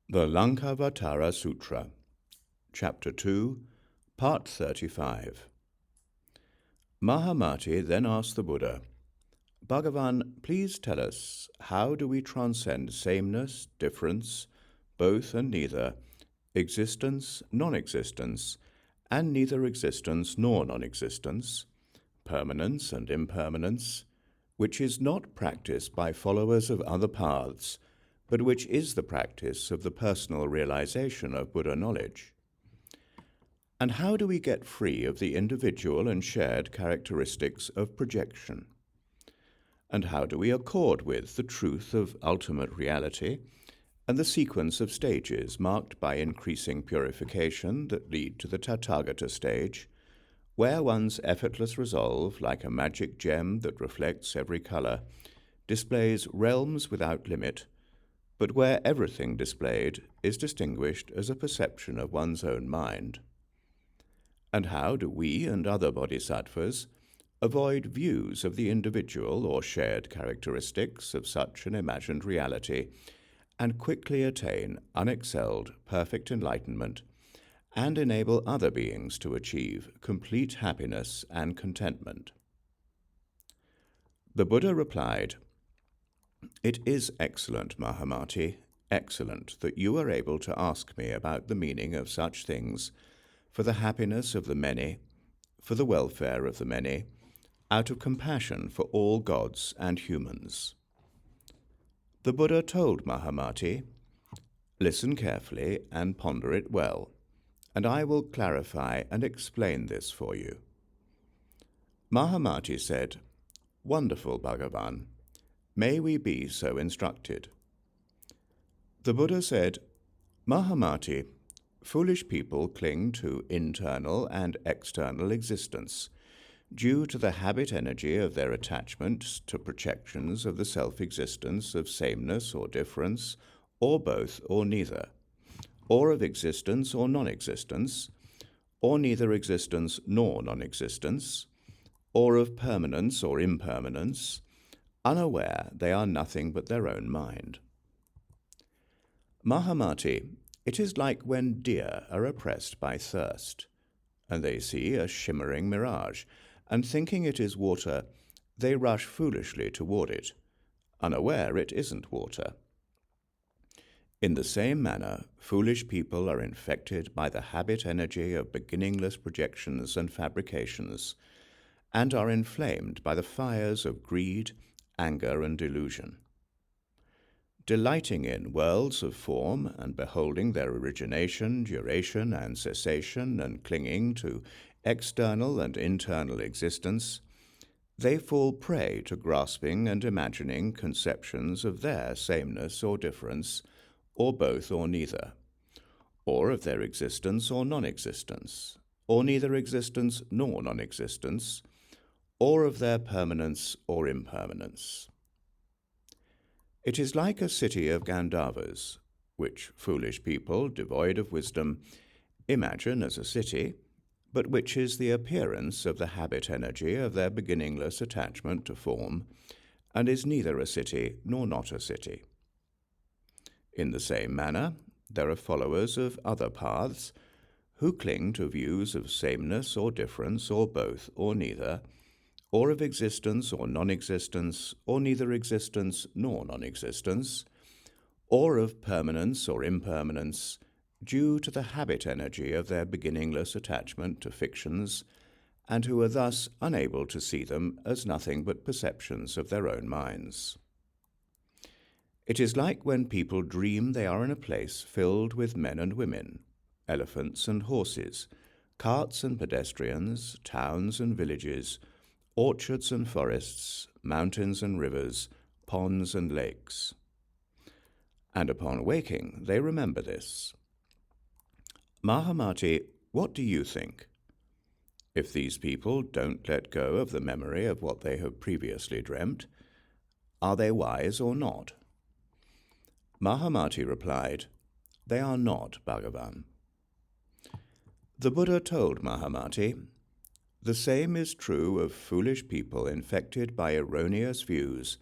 The Laṅkāvatāra Sūtra, Chapter 2, Part 35. Mahāmati then asked the Buddha, "Bhagavan, please tell us, how do we transcend sameness, difference, both and neither, existence, non-existence, and neither existence nor non-existence, permanence and impermanence, which is not practiced by followers of other paths, but which is the practice of the personal realization of Buddha knowledge? And how do we get free of the individual and shared characteristics of projection? And how do we accord with the truth of ultimate reality and the sequence of stages marked by increasing purification that lead to the Tathagata stage, where one's effortless resolve, like a magic gem that reflects every color, displays realms without limit, but where everything displayed is distinguished as a perception of one's own mind? And how do we and other bodhisattvas avoid views of the individual or shared characteristics of such an imagined reality and quickly attain unexcelled perfect enlightenment and enable other beings to achieve complete happiness and contentment?" The Buddha replied, "It is excellent, Mahāmati, excellent that you are able to ask me about the meaning of such things for the happiness of the many, for the welfare of the many, out of compassion for all gods and humans." The Buddha told Mahāmati, "Listen carefully and ponder it well, and I will clarify and explain this for you." Mahāmati said, "Wonderful, Bhagavan. May we be so instructed." The Buddha said, "Mahāmati, foolish people cling to internal and external existence due to the habit energy of their attachment to projections of the self-existence of sameness or difference, or both or neither, or of existence or non-existence, or neither existence nor non-existence, or of permanence or impermanence, unaware they are nothing but their own mind." Mahāmati, it is like when deer are oppressed by thirst, and they see a shimmering mirage, and thinking it is water, they rush foolishly toward it, unaware it isn't water. In the same manner, foolish people are infected by the habit energy of beginningless projections and fabrications, and are inflamed by the fires of greed, anger, and delusion. Delighting in worlds of form and beholding their origination, duration, and cessation, and clinging to external and internal existence, they fall prey to grasping and imagining conceptions of their sameness or difference, or both or neither, or of their existence or non-existence, or neither existence nor non-existence, or of their permanence or impermanence. It is like a city of Gandharvas, which foolish people, devoid of wisdom, imagine as a city, but which is the appearance of the habit energy of their beginningless attachment to form, and is neither a city nor not a city. In the same manner, there are followers of other paths who cling to views of sameness or difference, or both or neither, or of existence or non-existence, or neither existence nor non-existence, or of permanence or impermanence, due to the habit energy of their beginningless attachment to fictions, and who are thus unable to see them as nothing but perceptions of their own minds. It is like when people dream they are in a place filled with men and women, elephants and horses, carts and pedestrians, towns and villages, orchards and forests, mountains and rivers, ponds and lakes. And upon waking, they remember this. Mahāmati, what do you think? If these people don't let go of the memory of what they have previously dreamt, are they wise or not? Mahāmati replied, "They are not, Bhagavan." The Buddha told Mahāmati, "The same is true of foolish people infected by erroneous views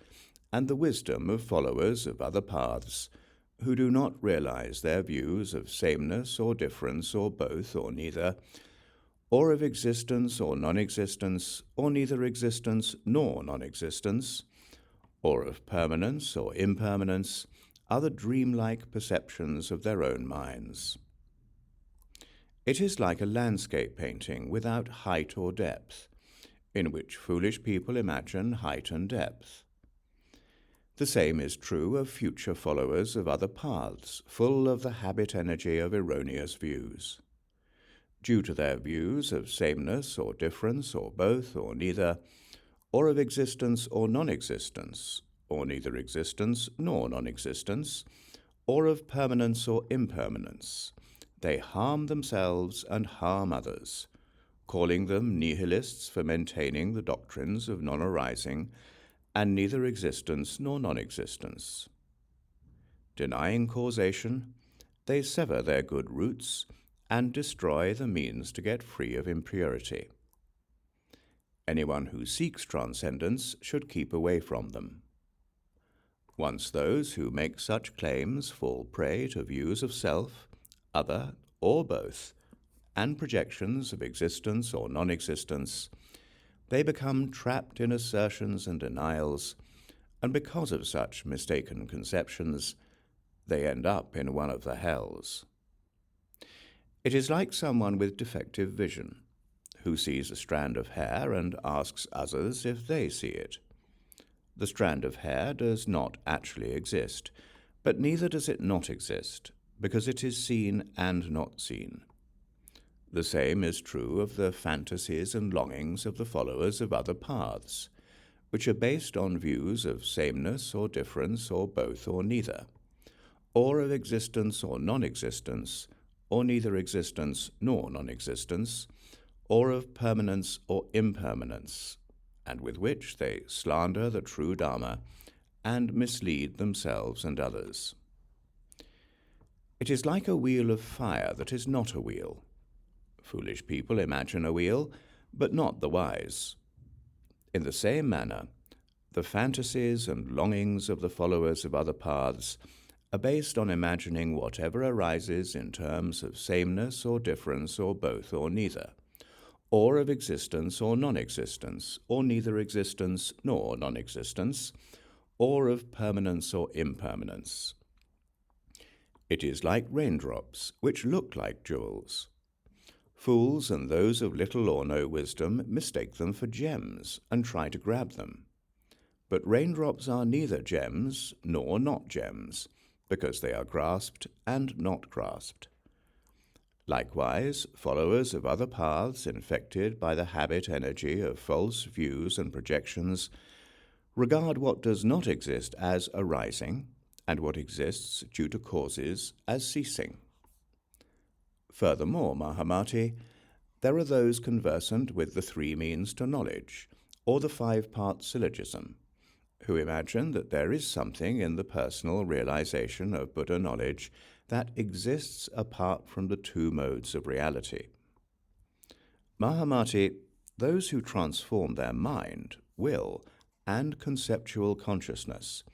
and the wisdom of followers of other paths, who do not realize their views of sameness or difference or both or neither, or of existence or non-existence, or neither existence nor non-existence, or of permanence or impermanence, are the dreamlike perceptions of their own minds. It is like a landscape painting without height or depth, in which foolish people imagine height and depth. The same is true of future followers of other paths, full of the habit energy of erroneous views. Due to their views of sameness or difference or both or neither, or of existence or non-existence, or neither existence nor non-existence, or of permanence or impermanence, they harm themselves and harm others, calling them nihilists for maintaining the doctrines of non-arising and neither existence nor non-existence. Denying causation, they sever their good roots and destroy the means to get free of impurity. Anyone who seeks transcendence should keep away from them. Once those who make such claims fall prey to views of self, other, or both, and projections of existence or non-existence, they become trapped in assertions and denials, and because of such mistaken conceptions, they end up in one of the hells. It is like someone with defective vision, who sees a strand of hair and asks others if they see it. The strand of hair does not actually exist, but neither does it not exist, because it is seen and not seen. The same is true of the fantasies and longings of the followers of other paths, which are based on views of sameness or difference or both or neither, or of existence or non-existence, or neither existence nor non-existence, or of permanence or impermanence, and with which they slander the true Dharma and mislead themselves and others. It is like a wheel of fire that is not a wheel. Foolish people imagine a wheel, but not the wise. In the same manner, the fantasies and longings of the followers of other paths are based on imagining whatever arises in terms of sameness or difference or both or neither, or of existence or non-existence, or neither existence nor non-existence, or of permanence or impermanence. It is like raindrops, which look like jewels. Fools and those of little or no wisdom mistake them for gems and try to grab them. But raindrops are neither gems nor not gems, because they are grasped and not grasped. Likewise, followers of other paths infected by the habit energy of false views and projections regard what does not exist as arising, and what exists due to causes as ceasing. Furthermore, Mahāmati, there are those conversant with the three means to knowledge, or the five-part syllogism, who imagine that there is something in the personal realization of Buddha knowledge that exists apart from the two modes of reality. Mahāmati, those who transform their mind, will, and conceptual consciousness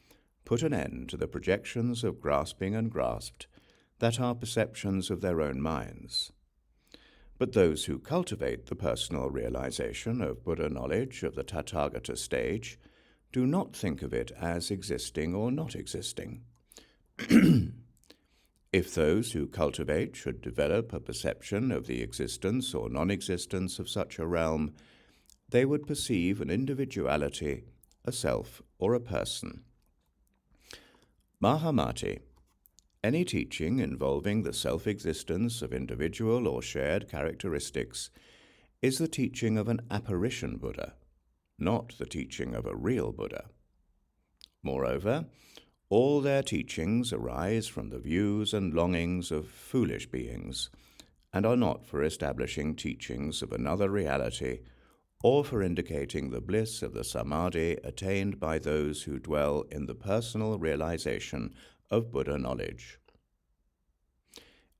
put an end to the projections of grasping and grasped that are perceptions of their own minds. But those who cultivate the personal realization of Buddha knowledge of the Tathagata stage do not think of it as existing or not existing. If those who cultivate should develop a perception of the existence or non-existence of such a realm, they would perceive an individuality, a self, or a person. Mahāmati, any teaching involving the self-existence of individual or shared characteristics is the teaching of an apparition Buddha, not the teaching of a real Buddha. Moreover, all their teachings arise from the views and longings of foolish beings, and are not for establishing teachings of another reality, or for indicating the bliss of the samadhi attained by those who dwell in the personal realization of Buddha knowledge.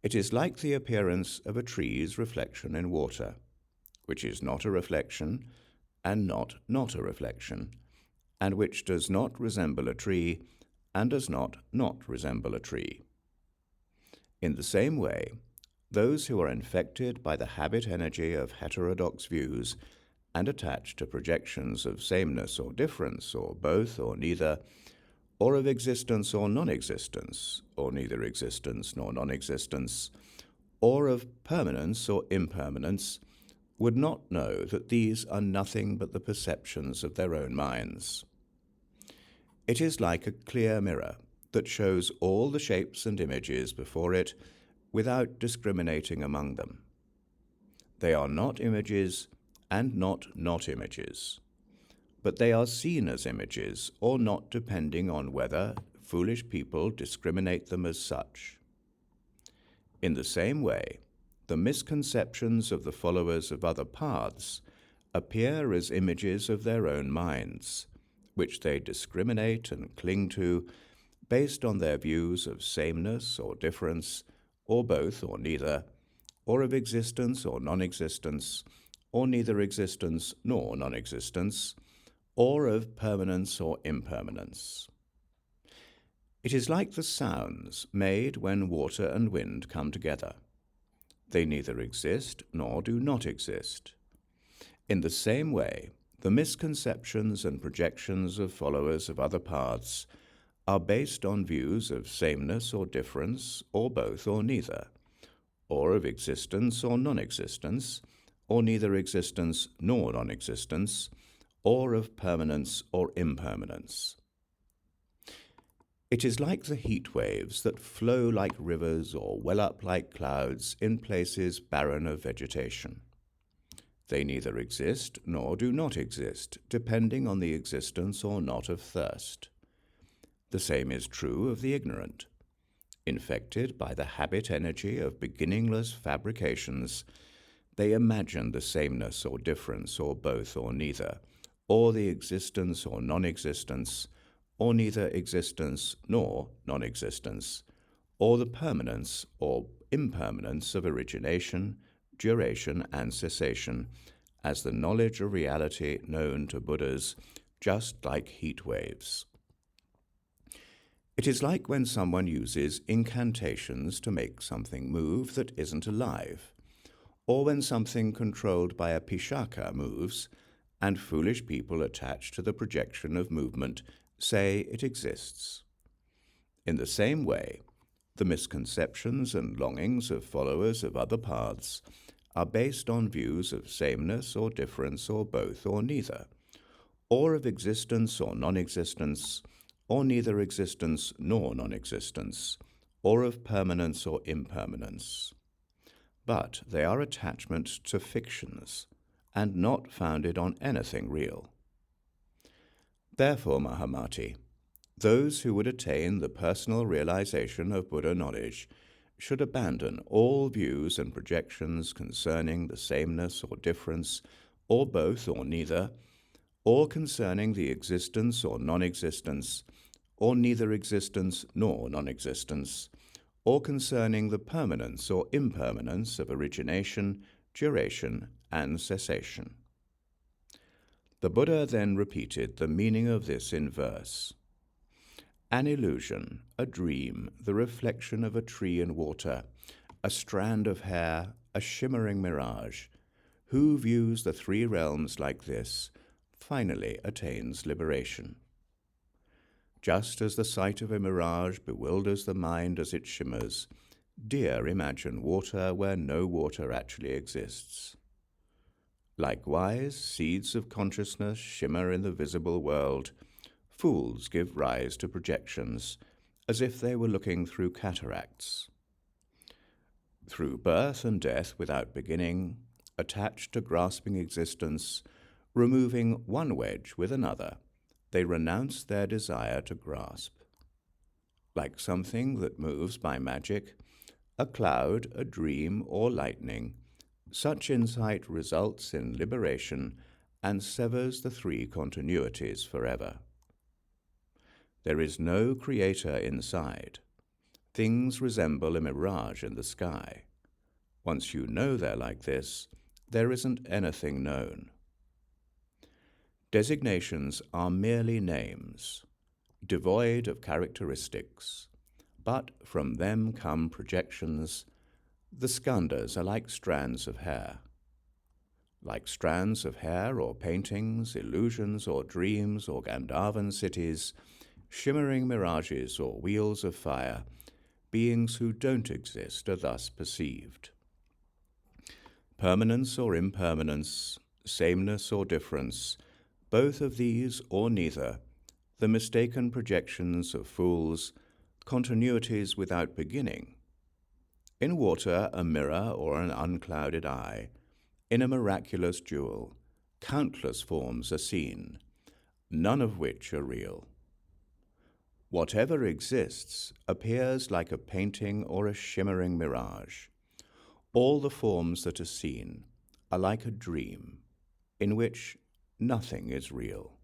It is like the appearance of a tree's reflection in water, which is not a reflection, and not a reflection, and which does not resemble a tree, and does not resemble a tree. In the same way, those who are infected by the habit energy of heterodox views and attached to projections of sameness or difference, or both or neither, or of existence or non-existence, or neither existence nor non-existence, or of permanence or impermanence, would not know that these are nothing but the perceptions of their own minds. It is like a clear mirror that shows all the shapes and images before it without discriminating among them. They are not images and not images, but they are seen as images or not, depending on whether foolish people discriminate them as such. In the same way, the misconceptions of the followers of other paths appear as images of their own minds, which they discriminate and cling to based on their views of sameness or difference, or both or neither, or of existence or non-existence, or neither existence nor non-existence, or of permanence or impermanence. It is like the sounds made when water and wind come together. They neither exist nor do not exist. In the same way, the misconceptions and projections of followers of other paths are based on views of sameness or difference, or both or neither, or of existence or non-existence, or neither existence nor non-existence, or of permanence or impermanence. It is like the heat waves that flow like rivers or well up like clouds in places barren of vegetation. They neither exist nor do not exist, depending on the existence or not of thirst. The same is true of the ignorant. Infected by the habit energy of beginningless fabrications, they imagine the sameness or difference, or both or neither, or the existence or non-existence, or neither existence nor non-existence, or the permanence or impermanence of origination, duration, and cessation, as the knowledge of reality known to Buddhas, just like heat waves. It is like when someone uses incantations to make something move that isn't alive, or when something controlled by a pishaka moves, and foolish people attached to the projection of movement say it exists. In the same way, the misconceptions and longings of followers of other paths are based on views of sameness or difference, or both or neither, or of existence or non-existence, or neither existence nor non-existence, or of permanence or impermanence. But they are attachments to fictions, and not founded on anything real. Therefore, Mahāmati, those who would attain the personal realization of Buddha knowledge should abandon all views and projections concerning the sameness or difference, or both or neither, or concerning the existence or non-existence, or neither existence nor non-existence, or concerning the permanence or impermanence of origination, duration, and cessation. The Buddha then repeated the meaning of this in verse. An illusion, a dream, the reflection of a tree in water, a strand of hair, a shimmering mirage. Who views the three realms like this finally attains liberation. Just as the sight of a mirage bewilders the mind as it shimmers, deer imagine water where no water actually exists. Likewise, seeds of consciousness shimmer in the visible world. Fools give rise to projections, as if they were looking through cataracts. Through birth and death without beginning, attached to grasping existence, removing one wedge with another, they renounce their desire to grasp. Like something that moves by magic, a cloud, a dream, or lightning, such insight results in liberation and severs the three continuities forever. There is no creator inside. Things resemble a mirage in the sky. Once you know they're like this, there isn't anything known. Designations are merely names. devoid of characteristics, but from them come projections. The skandhas are like strands of hair. Like strands of hair or paintings, illusions or dreams or Gandharvan cities, shimmering mirages or wheels of fire, beings who don't exist are thus perceived. Permanence or impermanence, sameness or difference, both of these or neither, the mistaken projections of fools, continuities without beginning. In water, a mirror or an unclouded eye. In a miraculous jewel, countless forms are seen, none of which are real. Whatever exists appears like a painting or a shimmering mirage. All the forms that are seen are like a dream, in which nothing is real.